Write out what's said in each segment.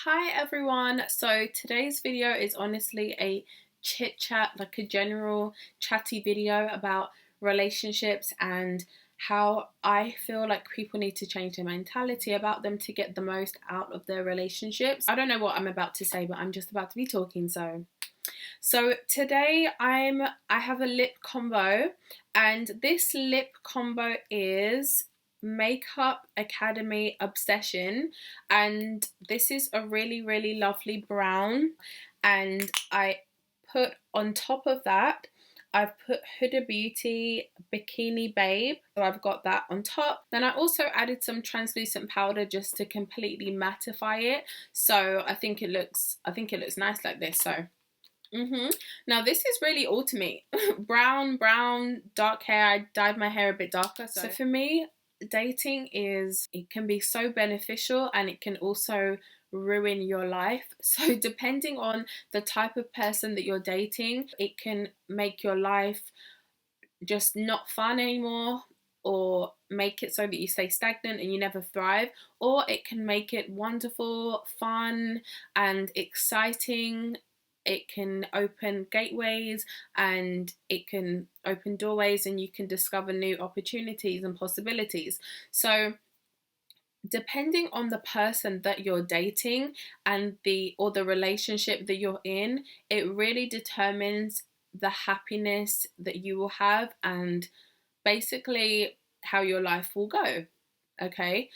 Hi everyone, so today's video is honestly a chit chat, like a general chatty video about relationships and how I feel like people need to change their mentality about them to get the most out of their relationships. I don't know what I'm about to say, but I'm just about to be talking. So today I have a lip combo, and this lip combo is Makeup Academy Obsession, and this is a really lovely brown, and I put on top of that I've put Huda Beauty Bikini Babe, so I've got that on top. Then I also added some translucent powder just to completely mattify it, so I think it looks nice like this. Now this is really all to me. brown, dark hair. I dyed my hair a bit darker. So for me, dating it can be so beneficial, and it can also ruin your life. So depending on the type of person that you're dating, it can make your life just not fun anymore, or make it so that you stay stagnant and you never thrive, or it can make it wonderful, fun and exciting. It can open gateways and it can open doorways, and you can discover new opportunities and possibilities. So depending on the person that you're dating and the relationship that you're in, it really determines the happiness that you will have and basically how your life will go. Okay,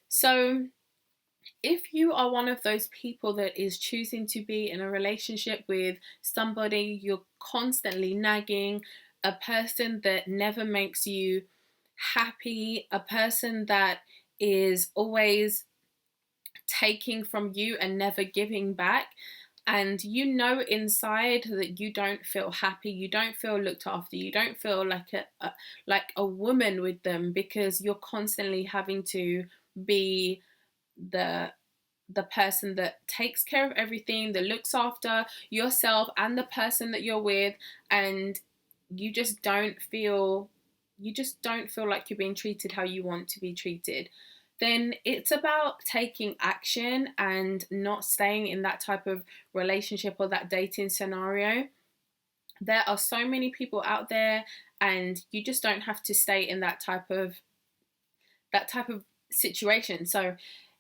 so if you are one of those people that is choosing to be in a relationship with somebody you're constantly nagging, a person that never makes you happy, a person that is always taking from you and never giving back, and you know inside that you don't feel happy, you don't feel looked after, you don't feel like a woman with them, because you're constantly having to be the person that takes care of everything, that looks after yourself and the person that you're with, and you just don't feel like you're being treated how you want to be treated, then it's about taking action and not staying in that type of relationship or that dating scenario. There are so many people out there, and you just don't have to stay in that type of situation. So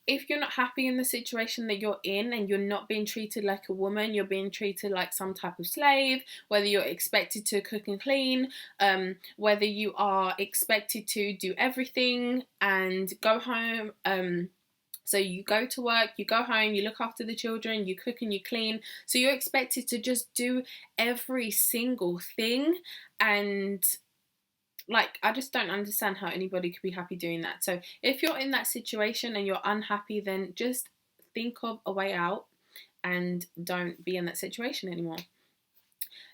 if you're not happy in the situation that you're in, and you're not being treated like a woman, you're being treated like some type of slave, whether you're expected to cook and clean, whether you are expected to do everything and go home, so you go to work, you go home, you look after the children, you cook and you clean, so you're expected to just do every single thing, and I just don't understand how anybody could be happy doing that. So if you're in that situation and you're unhappy, then just think of a way out and don't be in that situation anymore.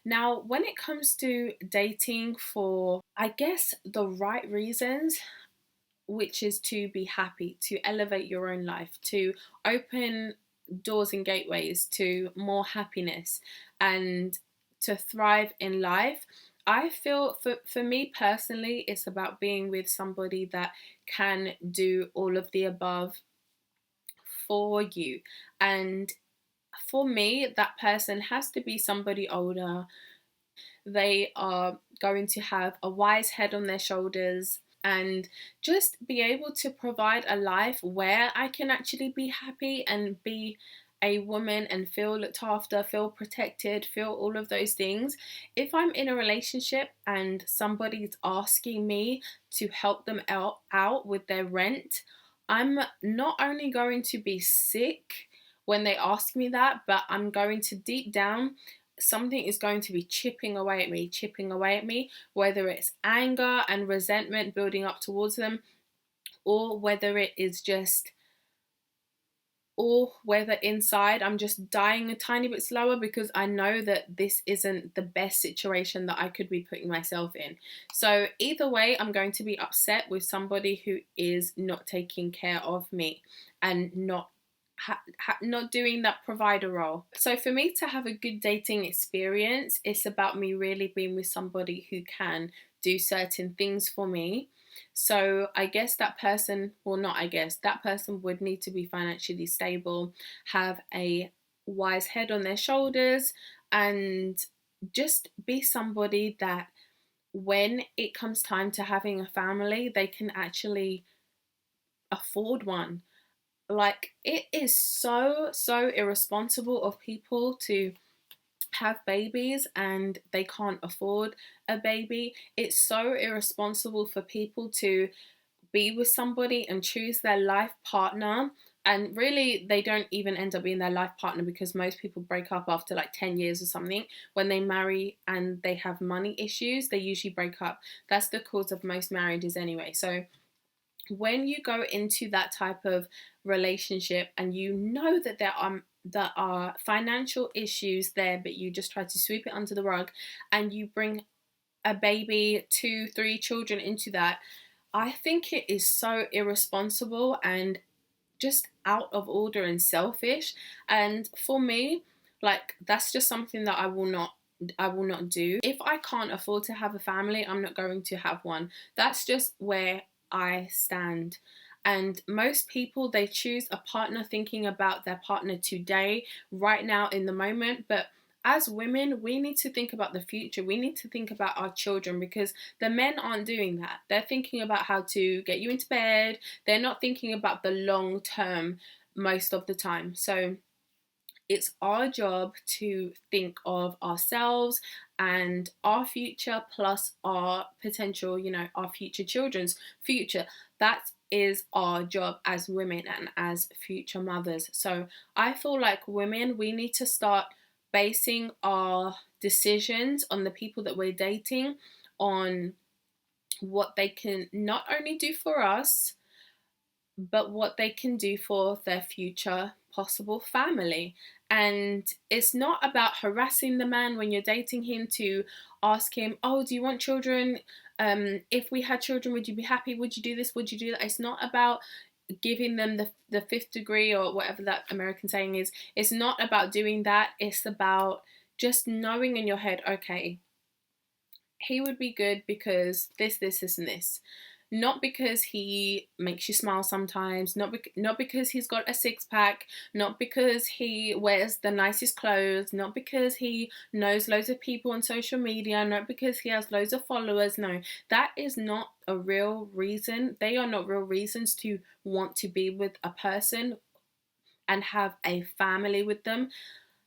Now, when it comes to dating for, I guess, the right reasons, which is to be happy, to elevate your own life, to open doors and gateways to more happiness and to thrive in life, I feel for me personally, it's about being with somebody that can do all of the above for you. And for me, that person has to be somebody older. They are going to have a wise head on their shoulders and just be able to provide a life where I can actually be happy and be a woman and feel looked after, feel protected, feel all of those things. If I'm in a relationship and somebody's asking me to help them out with their rent, I'm not only going to be sick when they ask me that, but I'm going to deep down, something is going to be chipping away at me, whether it's anger and resentment building up towards them, or whether it is just, or whether inside I'm just dying a tiny bit slower because I know that this isn't the best situation that I could be putting myself in. So either way, I'm going to be upset with somebody who is not taking care of me and not doing that provider role. So for me to have a good dating experience, it's about me really being with somebody who can do certain things for me. So I guess that person, well, not I guess, that person would need to be financially stable, have a wise head on their shoulders, and just be somebody that when it comes time to having a family, they can actually afford one. Like, it is so irresponsible of people to have babies and they can't afford a baby. It's so irresponsible for people to be with somebody and choose their life partner, and really they don't even end up being their life partner, because most people break up after like 10 years or something. When they marry and they have money issues, they usually break up. That's the cause of most marriages anyway. So when you go into that type of relationship and you know that there are financial issues there, but you just try to sweep it under the rug, and you bring a baby, 2, 3 children into that, I think it is so irresponsible and just out of order and selfish. And for me, like, that's just something that I will not do. If I can't afford to have a family, I'm not going to have one. That's just where I stand. And most people, they choose a partner thinking about their partner today, right now, in the moment. But as women, we need to think about the future. We need to think about our children, because the men aren't doing that. They're thinking about how to get you into bed. They're not thinking about the long term most of the time. So it's our job to think of ourselves and our future, plus our potential, our future children's future. That is our job as women and as future mothers. So I feel like women, we need to start basing our decisions on the people that we're dating, on what they can not only do for us, but what they can do for their future possible family. And it's not about harassing the man when you're dating him to ask him, oh, do you want children? If we had children, would you be happy? Would you do this? Would you do that? It's not about giving them the fifth degree, or whatever that American saying is. It's not about doing that. It's about just knowing in your head, okay, he would be good because this, and this. Not because he makes you smile sometimes, not because he's got a six pack, not because he wears the nicest clothes, not because he knows loads of people on social media, not because he has loads of followers. No, that is not a real reason. They are not real reasons to want to be with a person and have a family with them.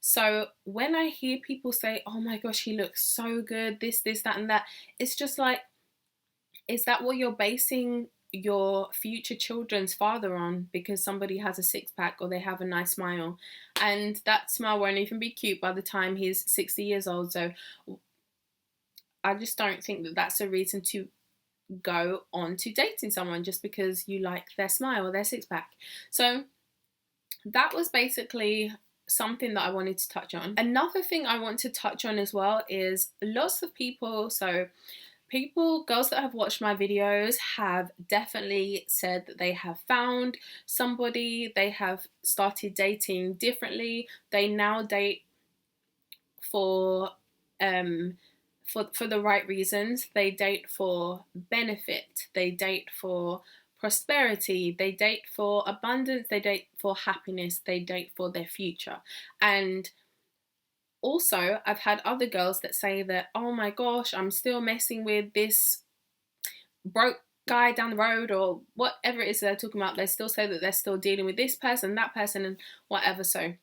So when I hear people say, oh my gosh, he looks so good, this, that, and that, it's just like, is that what you're basing your future children's father on? Because somebody has a six pack or they have a nice smile, and that smile won't even be cute by the time he's 60 years old. So I just don't think that that's a reason to go on to dating someone just because you like their smile or their six pack. So that was basically something that I wanted to touch on. Another thing I want to touch on as well is lots of people, girls that have watched my videos have definitely said that they have found somebody, they have started dating differently. They now date for the right reasons. They date for benefit, they date for prosperity, they date for abundance, they date for happiness, they date for their future. And also, I've had other girls that say that, oh my gosh, I'm still messing with this broke guy down the road, or whatever it is they're talking about. They still say that they're still dealing with this person, that person, and whatever. So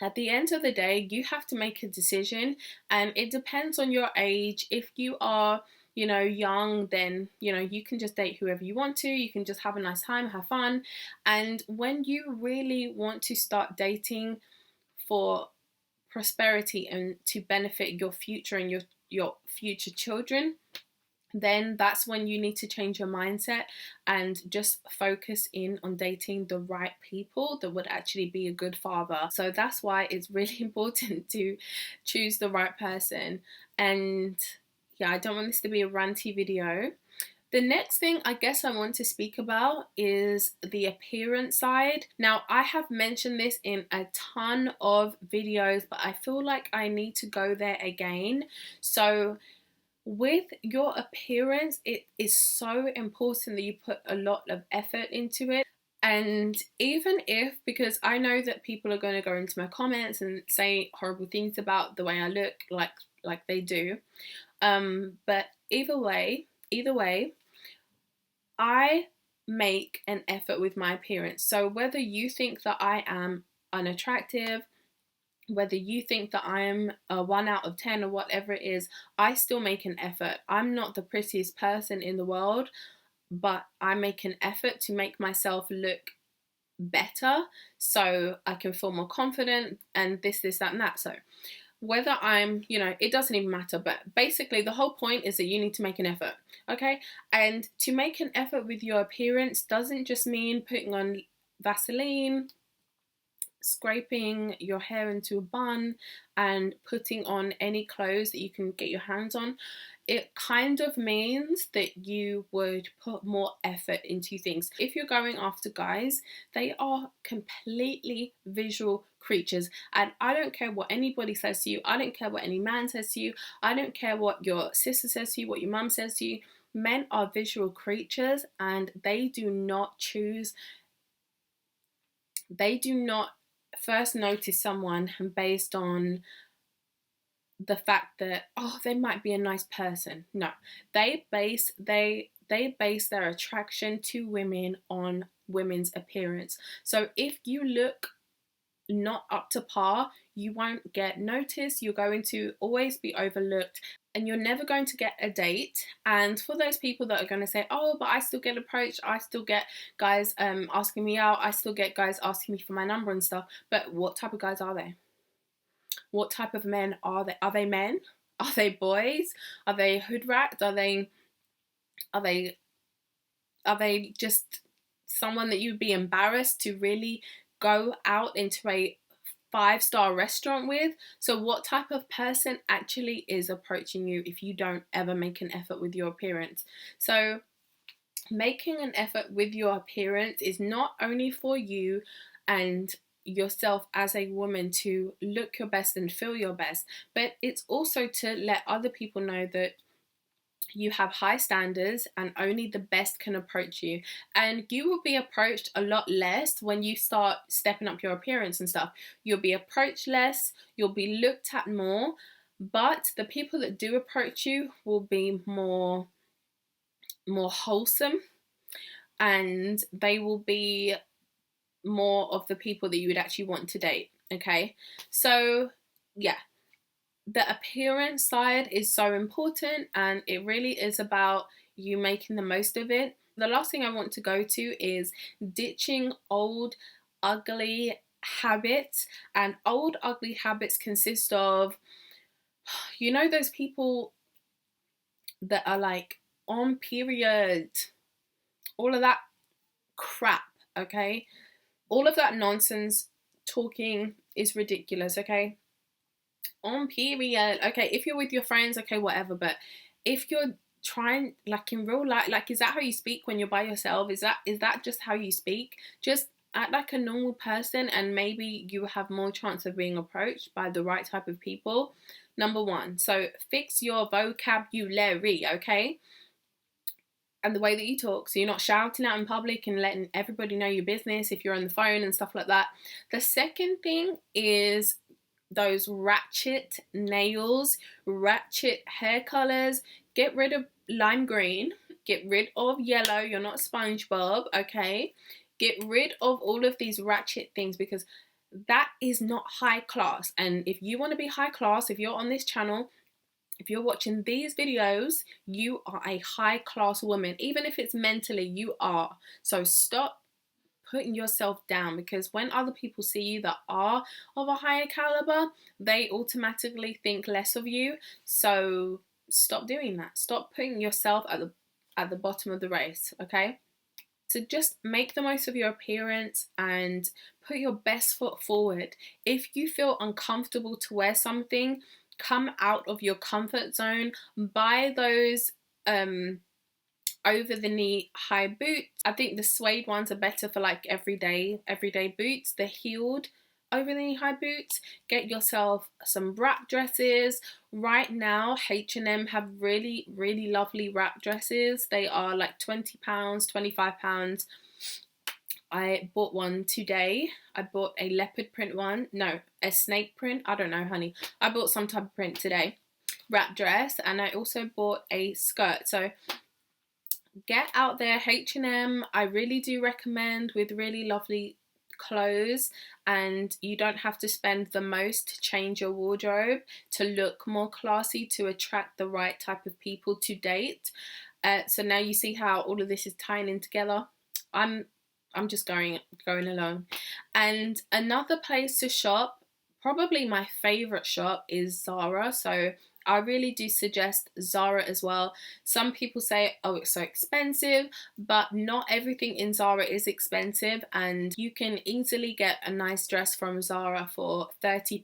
at the end of the day, you have to make a decision, and it depends on your age. If you are, young, then, you can just date whoever you want to. You can just have a nice time, have fun. And when you really want to start dating for prosperity and to benefit your future and your future children, then that's when you need to change your mindset and just focus in on dating the right people that would actually be a good father. So that's why it's really important to choose the right person. And yeah, I don't want this to be a ranty video. The next thing I guess I want to speak about is the appearance side. Now, I have mentioned this in a ton of videos, but I feel like I need to go there again. So with your appearance, it is so important that you put a lot of effort into it. And even if, because I know that people are going to go into my comments and say horrible things about the way I look, like they do, but either way, I make an effort with my appearance. So whether you think that I am unattractive, whether you think that I'm a 1 out of 10 or whatever it is, I still make an effort. I'm not the prettiest person in the world, but I make an effort to make myself look better so I can feel more confident and this, that, and that. So whether I'm, it doesn't even matter, but basically the whole point is that you need to make an effort, okay? And to make an effort with your appearance doesn't just mean putting on Vaseline, scraping your hair into a bun, and putting on any clothes that you can get your hands on. It kind of means that you would put more effort into things. If you're going after guys, they are completely visual creatures, and I don't care what anybody says to you. I don't care what any man says to you. I don't care what your sister says to you, what your mum says to you. Men are visual creatures, and they do not first notice someone based on the fact that, oh, they might be a nice person. No, they base their attraction to women on women's appearance. So if you look not up to par, you won't get noticed. You're going to always be overlooked, and you're never going to get a date. And for those people that are going to say, oh, but I still get approached, I still get guys asking me out, I still get guys asking me for my number and stuff, but what type of guys are they? What type of men are they? Are they men? Are they boys? Are they hood rats? Are they just someone that you'd be embarrassed to really go out into a 5-star restaurant with? So what type of person actually is approaching you if you don't ever make an effort with your appearance? So making an effort with your appearance is not only for you and yourself as a woman to look your best and feel your best, but it's also to let other people know that you have high standards and only the best can approach you. And you will be approached a lot less when you start stepping up your appearance and stuff. You'll be approached less, you'll be looked at more, but the people that do approach you will be more wholesome, and they will be more of the people that you would actually want to date, okay? So yeah, the appearance side is so important, and it really is about you making the most of it. The last thing I want to go to is ditching old ugly habits. And old ugly habits consist of, those people that are like on period, all of that crap, okay? All of that nonsense talking is ridiculous, okay? On period, okay, if you're with your friends, okay, whatever, but if you're trying, like in real life, like, is that how you speak when you're by yourself? Is that just how you speak? Just act like a normal person, and maybe you have more chance of being approached by the right type of people. Number one, so fix your vocabulary, okay? And the way that you talk, so you're not shouting out in public and letting everybody know your business if you're on the phone and stuff like that. The second thing is those ratchet nails, ratchet hair colors. Get rid of lime green, get rid of yellow. You're not SpongeBob, okay? Get rid of all of these ratchet things, because that is not high class. And if you want to be high class, if you're on this channel, if you're watching these videos, you are a high class woman. Even if it's mentally, you are. So stop putting yourself down, because when other people see you that are of a higher caliber, they automatically think less of you. So stop doing that. Stop putting yourself at the bottom of the race, okay? So just make the most of your appearance and put your best foot forward. If you feel uncomfortable to wear something, come out of your comfort zone. Buy those over the knee high boots. I think the suede ones are better for like everyday boots. The heeled over the knee-high boots, get yourself some wrap dresses. Right now H&M have really lovely wrap dresses. They are like £20, £25. I bought one today. I bought a leopard print one. No, a snake print. I don't know, honey. I bought some type of print today. Wrap dress. And I also bought a skirt. So get out there, H&M. I really do recommend, with really lovely clothes, and you don't have to spend the most to change your wardrobe to look more classy, to attract the right type of people to date. So now you see how all of this is tying in together. I'm just going along. And another place to shop, probably my favorite shop, is Zara. So I really do suggest Zara as well. Some people say, oh, it's so expensive, but not everything in Zara is expensive, and you can easily get a nice dress from Zara for £30.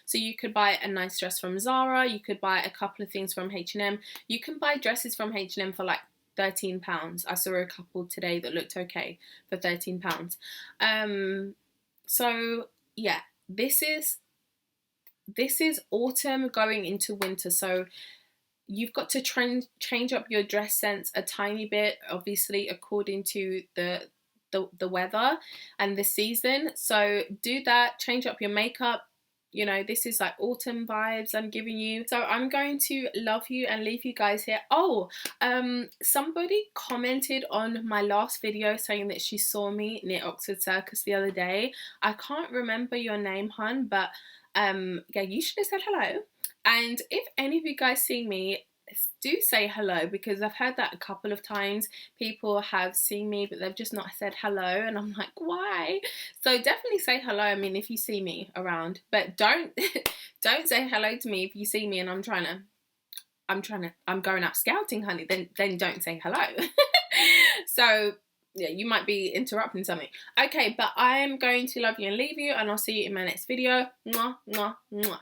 So you could buy a nice dress from Zara, you could buy a couple of things from H&M, you can buy dresses from H&M for like £13. I saw a couple today that looked okay for £13. So yeah, this is autumn going into winter, so you've got to change up your dress sense a tiny bit, obviously according to the weather and the season. So do that, change up your makeup. You know, this is like autumn vibes I'm giving you. So I'm going to love you and leave you guys here. Oh, somebody commented on my last video saying that she saw me near Oxford Circus the other day. I can't remember your name, hun, but yeah, you should have said hello. And if any of you guys see me, do say hello, because I've heard that a couple of times. People have seen me but they've just not said hello, and I'm like, why? So definitely say hello, I mean, if you see me around, but don't don't say hello to me if you see me and I'm going out scouting, honey. Then don't say hello. So yeah, you might be interrupting something. Okay, but I am going to love you and leave you, and I'll see you in my next video. Mwah, mwah, mwah.